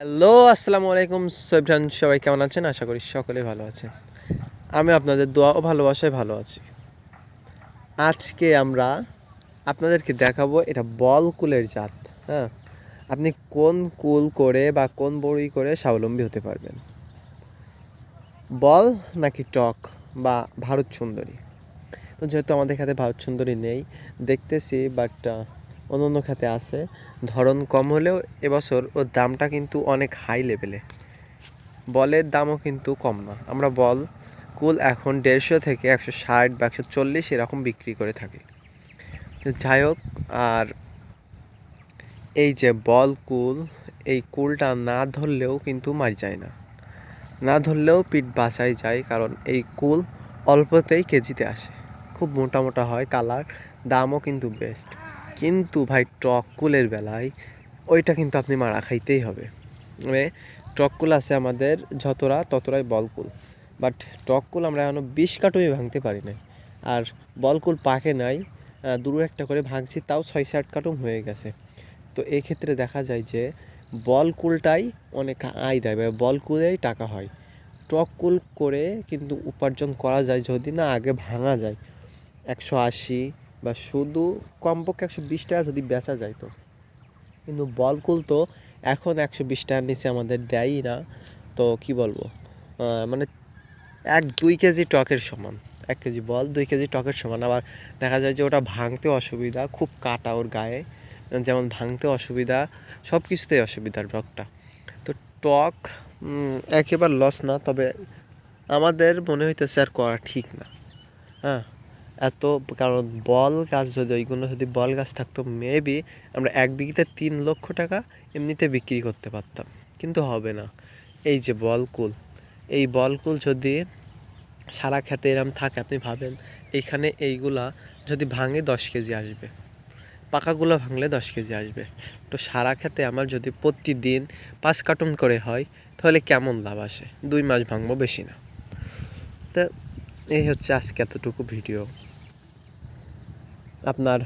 Hello, আসসালামু আলাইকুম সবরান, সবাই কেমন আছেন? আশা করি সকলে ভালো আছেন। আমি আপনাদের দোয়া ও ভালোবাসায় ভালো আছি। আজকে আমরা আপনাদেরকে দেখাবো এটা বল কুলের জাত। হ্যাঁ, আপনি কোন কুল করে বা কোন বড়ি করে স্বাবলম্বী হতে পারবেন, বল নাকি টক বা ভারত সুন্দরী। তো যেহেতু আমাদের খাতে ভারত সুন্দরী নেই দেখতেছি, বাট অন্য অন্য খাতে আছে। ধরন কম হলেও এবছর ওর দামটা কিন্তু অনেক হাই লেভেলে। বলের দামও কিন্তু কম না। আমরা বল কুল এখন 150 থেকে 160 বা 140 এরকম বিক্রি করে থাকি। যাই হোক, আর এই যে বল কুল, এই কুলটা না ধরলেও কিন্তু মারি যায় না, না ধরলেও পিঠ বাঁচাই যায়, কারণ এই কুল অল্পতেই কেজিতে আসে, খুব মোটা মোটা হয়, কালার, দামও কিন্তু বেস্ট। কিন্তু ভাই টক কুলের বেলায় ওইটা কিন্তু আপনি মারা খাইতেই হবে। মানে টক কুল আছে আমাদের ততরাই বলকুল, বাট টক কুল আমরা এখনও 20 কার্টুনই ভাঙতে পারি নাই। আর বলকুল পাকে নাই, দু একটা করে ভাঙছি, তাও 6-7 কার্টুন হয়ে গেছে। তো এই ক্ষেত্রে দেখা যায় যে বলকুলটাই অনেক আয় দেয় বা বলকুলেই টাকা হয়। টক কুল করে কিন্তু উপার্জন করা যায় যদি না আগে ভাঙা যায় 180 বা শুধু কমপক্ষে 120 টাকা যদি বেচা যায়। তো কিন্তু বলকুল তো এখন 120 টাকার নিচে আমাদের দেয়ই না। তো কি বলবো, মানে 1-2 কেজি টকের সমান, 1 কেজি বল 2 কেজি টকের সমান। আবার দেখা যায় যে ওটা ভাঙতে অসুবিধা, খুব কাটা ওর গায়ে, যেমন ভাঙতে অসুবিধা, সব কিছুতেই অসুবিধার টকটা। তো টক একেবারে লস না, তবে আমাদের মনে হইতেছে আর করা ঠিক না। হ্যাঁ, এত, কারণ বল গাছ যদি ওইগুলো যদি বল গাছ থাকতো মেবি আমরা 1 বিঘিতে 3 লক্ষ টাকা এমনিতে বিক্রি করতে পারতাম। কিন্তু হবে না। এই যে বলকুল, এই বলকুল যদি সারা ক্ষেতে এরম থাকে, আপনি ভাবেন এইখানে এইগুলা যদি ভাঙে 10 কেজি আসবে, পাকাগুলো ভাঙলে 10 কেজি আসবে। তো সারা ক্ষেতে আমার যদি প্রতিদিন 5 কার্টুন করে হয়, তাহলে কেমন লাভ আসে? 2 মাস ভাঙবো, বেশি না। তো এই হচ্ছে আজকে এতটুকু ভিডিও। আপনার